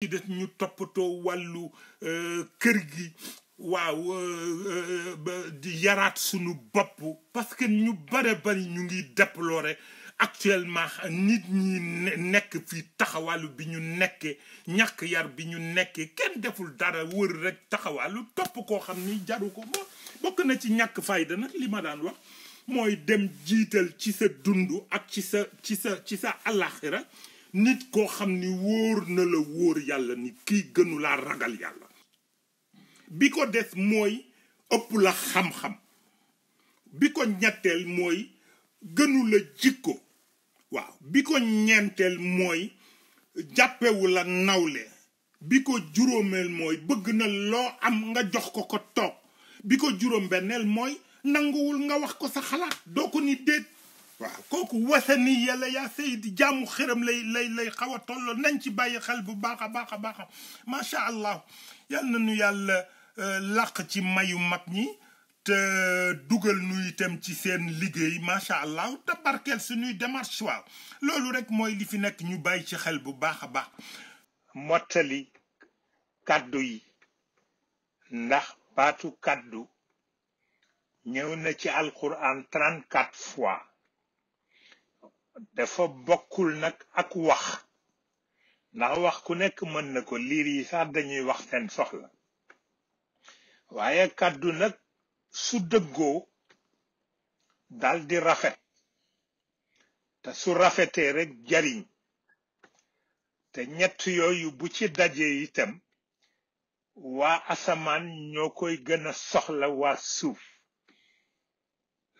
ci des ñu toppatoo wàllu kër gi waaw di yaraat sunu bopp parce que ñu bare bari ñu ngi déplorer actuellement nit ñi nekk fii taxawaalu bi ñu nekkee ñàkk yar bi ñu nekkee kenn deful dara wër rek taxawaalu topp koo xam ni jaru ko bokk na ci ñàkk fayda nag li ma daan wax mooy dem jiital ci sa dund ak ci sa alaxira nit koo xam ni wóor na la wóor yàlla ni kii gënu laa ragal yàlla bi ko des mooy ëpp la xam-xam bi ko ñetteel mooy gënu la jikko waaw bi ko ñeenteel mooy jàppewu la nawle bi ko juróomeel mooy bëgg na loo am nga jox ko ko toog bi ko juróom benneel mooy nanguwul nga wax ko sa xalaat doo ko ni déet waaw kooku wasani yàlla yaa saydi jaamu xëram lay xaw a tolloo nañ ci bàyyi xel bu baax a baax a baax macha allah yal na nu yàlla làq ci mayu mag ñi te dugal nu itam ci seen liggéey macha allah te barkeel suñuy démarche waaw loolu rek mooy li fi nekk ñu bàyyi ci xel bu baax a baax mottali kàddu yi ndax baatu kàddu ñëw na ci alquran 34 fois dafa bokkul nag ak wax ndax wax ku nekk mën na ko liir yi sax dañuy wax seen soxla waaye kàddu nag su dëggoo dal di rafet te su rafetee rek jariñ te ñett yooyu bu ci dajee itam waa asamaan ñoo koy gën a soxla waa suuf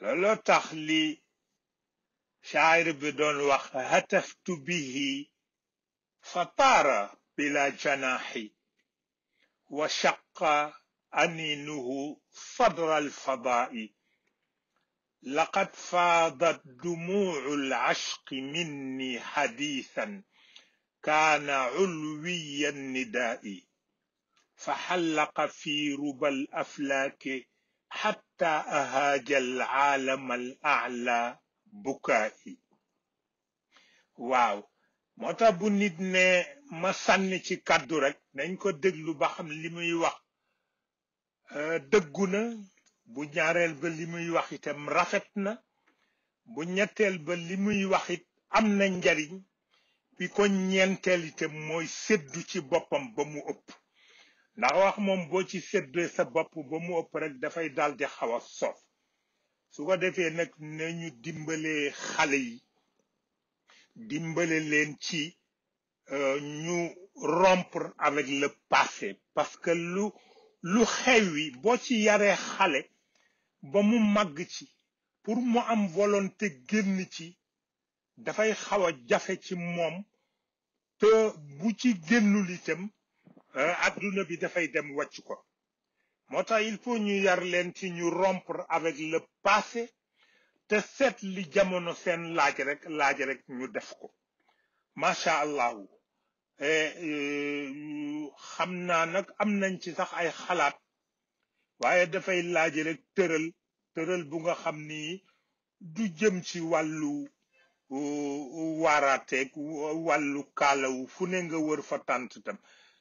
looloo tax li shaayir bi doon wax hataftu bihi fa taara bila janaaxi wa shaqa aninuhu sadra alfadaai laqad faadat dumuucu alcashqi minni xadiisan kaana culwiya nidaai فحلق في ربى الأفلاك حتى أهاج العالم الأعلى بكائي waaw moo tax bu nit ne ma sànni ci kàddu rek nañ ko déglu ba xam li muy wax dëggu na bu ñaareel ba li muy wax itam rafet na bu ñetteel ba li muy wax it am na njariñ bi ko ñeenteel itam mooy séddu ci boppam ba mu ëpp ndax wax moom boo ci séddee sa bopp ba mu ëpp rek dafay daldi xaw a soof su ko defee nag nañu dimbalee xale yi dimbale leen ci ñu rompre avec le passé parce que lu xewi boo ci yaree xale ba mu màgg ci pour mu am volonté génn ci dafay xaw a jafe ci moom te bu ci génnul itam adduna bi dafay dem wàcc ko moo tax il faut ñu yar leen ci ñu rompre avec le passé te seet li jamono seen laaj rek ñu def ko macha allahu xam naa nag am nañ ci sax ay xalaat waaye dafay laaj rek tëral bu nga xam ni du jëm ci wàllu waaraateeg wàllu kaalawu fu ne nga wër fa tànt tam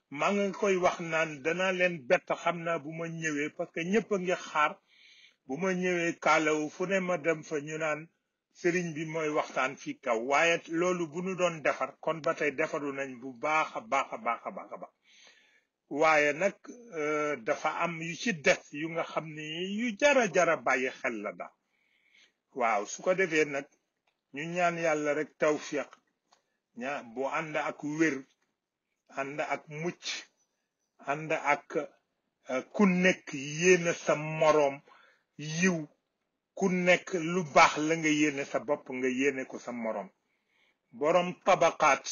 maa ngi koy wax naan dana leen bett xam naa bu ma ñëwee parce que ñëpp a ngi xaar bu ma ñëwee kaalawu fu ne ma dem fa ñu naan sëriñ bi mooy waxtaan fii kaw waaye loolu bu nu doon defar kon ba tey defaru nañ bu baax a baax a baax a baax a baax waaye nag dafa am yu ci des yu nga xam ni yu jara bàyyi xel la daal waaw su ko defee nag ñu ñaan yàlla rek tawfiq bu ànd ak wér ànd ak mucc ànd ak ku nekk yéene sa moroom yiw ku nekk lu baax la nga yéene sa bopp nga yéene ko sa moroom boroom tabaqaat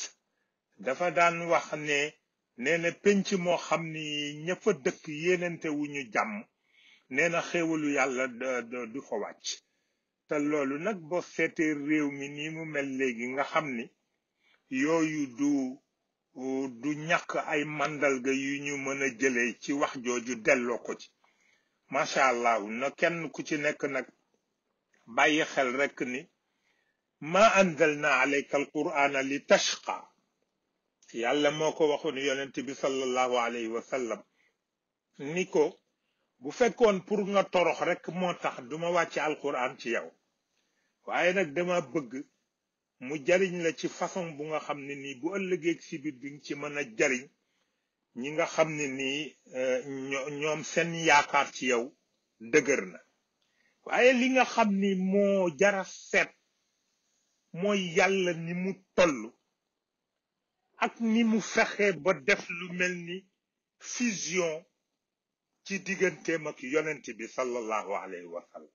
dafa daan wax ne nee na penc moo xam ni ña fa dëkk yéenante wu ñu jàmm nee na xéewalu yàlla du fa wàcc te loolu nag boo seetee réew mi nii mu mel léegi nga xam ni yooyu du ñàkk ay màndarga yu ñu mën a jëlee ci wax jooju delloo ko ci macha allah na kenn ku ci nekk nag bàyyi xel rekk ni ma anzalna alayka alqur'ana li tashqa yàlla moo ko waxoon yonent bi sallallahu alayhi wa sallam ni ko bu fekkoon pour nga torox rek moo tax duma wàcce alquran ci yow waaye nag dama bëgg mu jariñ la ci façon bu nga xam ne nii bu ëllëgee si biir bi ci mën a jariñ ñi nga xam ne nii ñoom seen yaakaar ci yow dëgër na waaye li nga xam ni moo jara seet mooy yàlla ni mu toll ak ni mu fexe ba def lu mel ni fusion ci digganteem ak yonent bi sallallahu alayhi wa sallam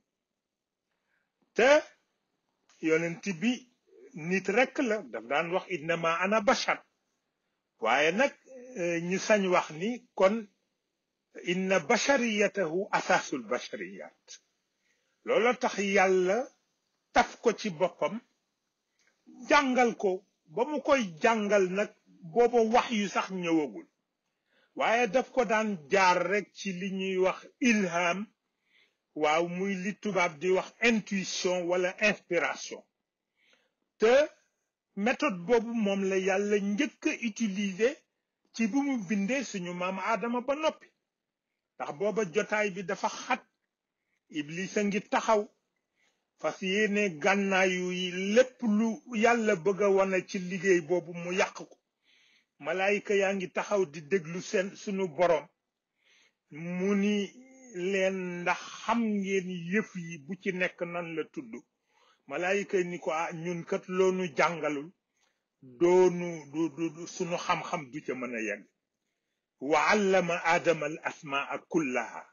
te yonent bi nit rekk la daf daan wax innama ana bashar waaye nag ñu sañ wax ni kon inna bashariyatahu asaasul bashariyat loola tax yàlla taf ko ci boppam jàngal ko ba mu koy jàngal nag booba wax yu sax ñëwagul waaye daf ko daan jaar rek ci li ñuy wax ilham waaw muy li tubaab di wax intuition wala inspiration te méthode boobu moom la yàlla njëkk a utiliser ci bu mu bindee suñu maam Aadama ba noppi ndax booba jotaay bi dafa xat Iblis a ngi taxaw fas yéene gànnaayu yi lépp lu yàlla bëgg a wane ci liggéey boobu mu yàq ko malaayika yaa ngi taxaw di déglu seen suñu borom mu ni leen ndax xam ngeen yëf yi bu ci nekk nan la tudd malaayika ni ko ñun kat loonu jàngalul doonu du suñu xam-xam du ca mën a yegg wa allama aadama al asmaa kullaha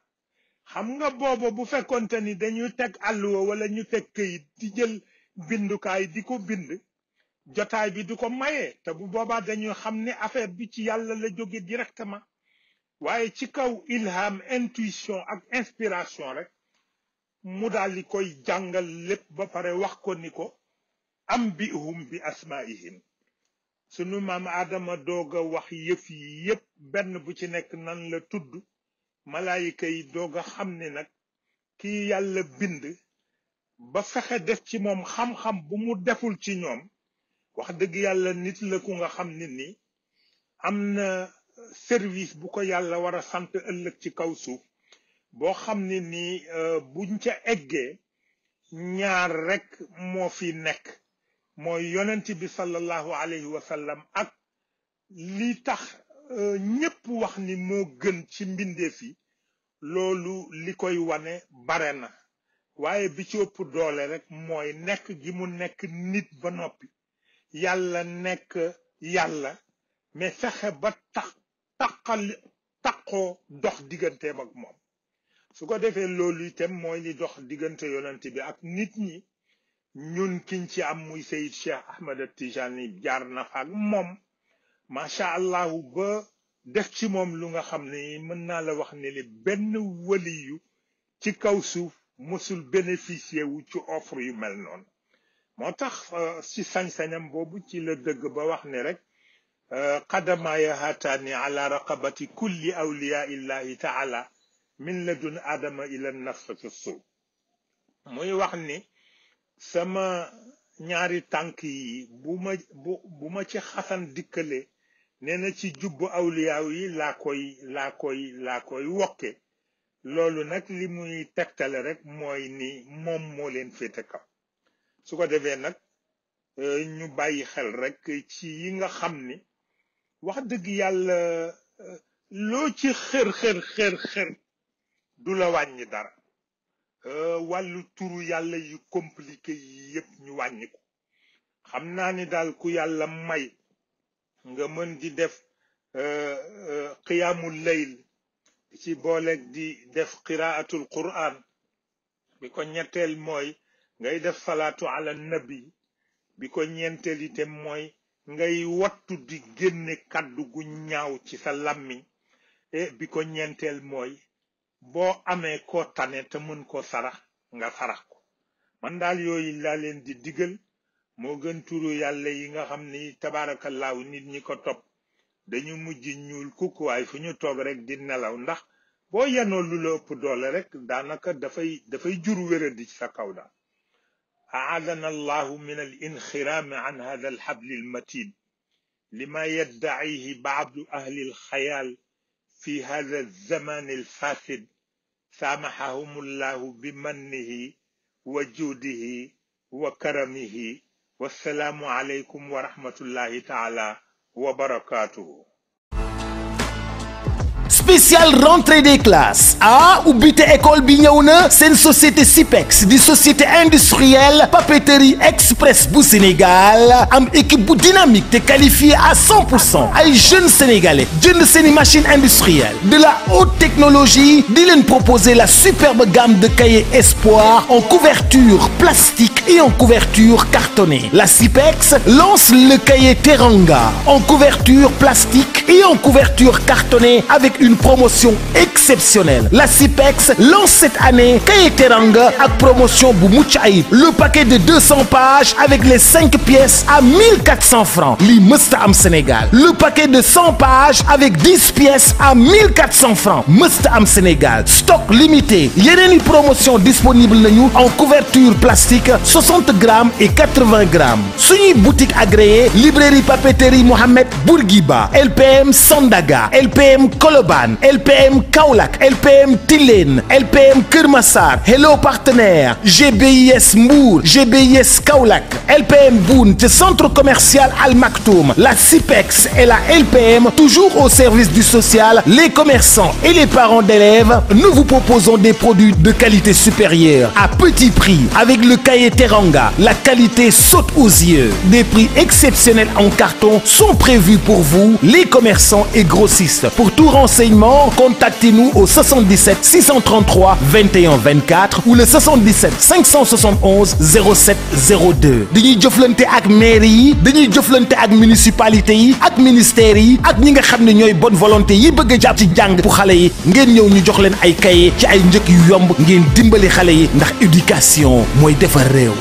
xam nga booba bu fekkonte ni dañuy teg àlluwa wala ñu teg këyit di jël bindukaay di ko bind jotaay bi du ko maye te bu boobaa dañuy xam ne affaire bi ci yàlla la jóge directement waaye ci kaw ilham intuition ak inspiration rek mu daal di koy jàngal lépp ba pare wax ko ni ko am bihum bi asmaihim sunu maam Adama doog a wax yëf yi yépp benn bu ci nekk nan la tudd malaayika yi doog a xam ne nag kii yàlla bind ba fexe def ci moom xam-xam bu mu deful ci ñoom wax dëgg yàlla nit la ku nga xam ne ni am na service bu ko yàlla war a sant ëllëg ci kaw suuf boo xam ne ni buñ ca eggee ñaar rek moo fi nekk mooy yonent bi sallallahu alayhi wa sallam ak li tax ñépp wax ni moo gën ci mbindeef yi loolu li koy wane bare na waaye bi ci ëpp doole rek mooy nekk gi mu nekk nit ba noppi yàlla nekk yàlla mais fexe ba taqoo dox digganteem ak moom su ko defee loolu itam mooy li dox diggante yonent bi ak nit ñi ñun kiñ ci am muy Seyid Cheikh Ahmed Tijani jaar na fa ak moom macha allahu ba def ci moom lu nga xam ne mën naa la wax ne li benn waliyu ci kaw suuf mosul bénéficier wu ci offre yu mel noonu moo tax ci sañ-sañam boobu ci la dëgg ba wax ne rek qadamaaya haataani ala raqabati kulli awliyaa illahi taala min ladun adama ila nafxati suuf muy wax ni sama ñaari tànk yi bu ma ci xasan dikkale nee na ci jubbu awliyaaw yi laa koy wokke loolu nag li muy tegtale rek mooy ni moom moo leen féete kaw su ko defee nag ñu bàyyi xel rek ci yi nga xam ni wax dëgg yàlla loo ci xër du la wàññi dara wàllu turu yàlla yu compliqué yi yépp ñu wàññi ko xam naa ni daal ku yàlla may nga mën di def qiyaamul layl ci booleeg di def qiraatul quran bi ko ñetteel mooy ngay def salaatu ala nabi bi ko ñeenteel itam mooy ngay wattu di génne kàddu gu ñaaw ci sa làmmiñ bi ko ñeenteel mooy boo amee koo tane te mën koo sarax nga sarax ko man daal yooyu laa leen di digal moo gën turu yàlla yi nga xam ni tabaarakallaahu nit ñi ko topp dañu mujj ñuul kukk waay fu ñu toog rek di nelaw ndax boo yanoo lu la ëpp doole rek daanaka dafay jur wéradi ci sa kaw daal aadana allahu min al inxiraami an hada al xabli al matin لما يدعيه بعض أهل الخيال في هذا الزمان الفاسد سامحهم الله بمنه وجوده وكرمه والسلام عليكم ورحمة الله تعالى وبركاته. Spécial rentrée des classes ubbite école bi ñëw na seen société SIPEX di société industrielle papeterie express bu Sénégal am équipe bu dynamique te qualifiée à 100% ay jeunes sénégalais jënd seeni machine industrielle de la haute technologie di leen proposer la superbe gamme de cahiers Espoir en couverture plastique et en couverture cartonnée. La SIPEX lance le cahier Teranga en couverture plastique et en couverture cartonnée avec une promotion exceptionnelle. La SIPEX lance cette année cahier Teranga avec promotion bu mucc ayib. Le paquet de 200 pages avec les 5 pièces à 1400 francs. Li mësta am Sénégal. Le paquet de 100 pages avec 10 pièces à 1400 francs. Mësta am Sénégal. Stock limité. Yeneeni promotion disponible nañu en couverture plastique 60 grammes et 80 grammes. Suñuy boutique agréée librairie papeterie Mohamed Bourguiba, LPM Sandaga, LPM Koloban, LPM Kaolack, LPM Tilène, LPM Keur Massar, Hello Partenaire, GBIS Mbour, GBIS Kaolack, LPM Boune, centre commercial Al Maktoum, la SIPEX et la LPM, toujours au service du social, les commerçants et les parents d'élèves, nous vous proposons des produits de qualité supérieure à petit prix avec le cahier Teranga. La qualité saute aux yeux. Des prix exceptionnels en carton sont prévus pour vous, les commerçants et grossistes. Pour tout renseignement, contactez-nous au 77 633 21 24 ou le 77 571 07 02. dañuy jëflante ak mairie yi, dañuy jëflante ak municipalité yi, ak ministères yi, ak ñi nga xam ne ñooy bonne volonté yi bëgg a jàpp ci jàng pour xale yi ngeen ñëw ñu jox leen ay cahier ci ay njëkk yu yomb ngeen dimbali xale yi ndax éducation mooy defar réew.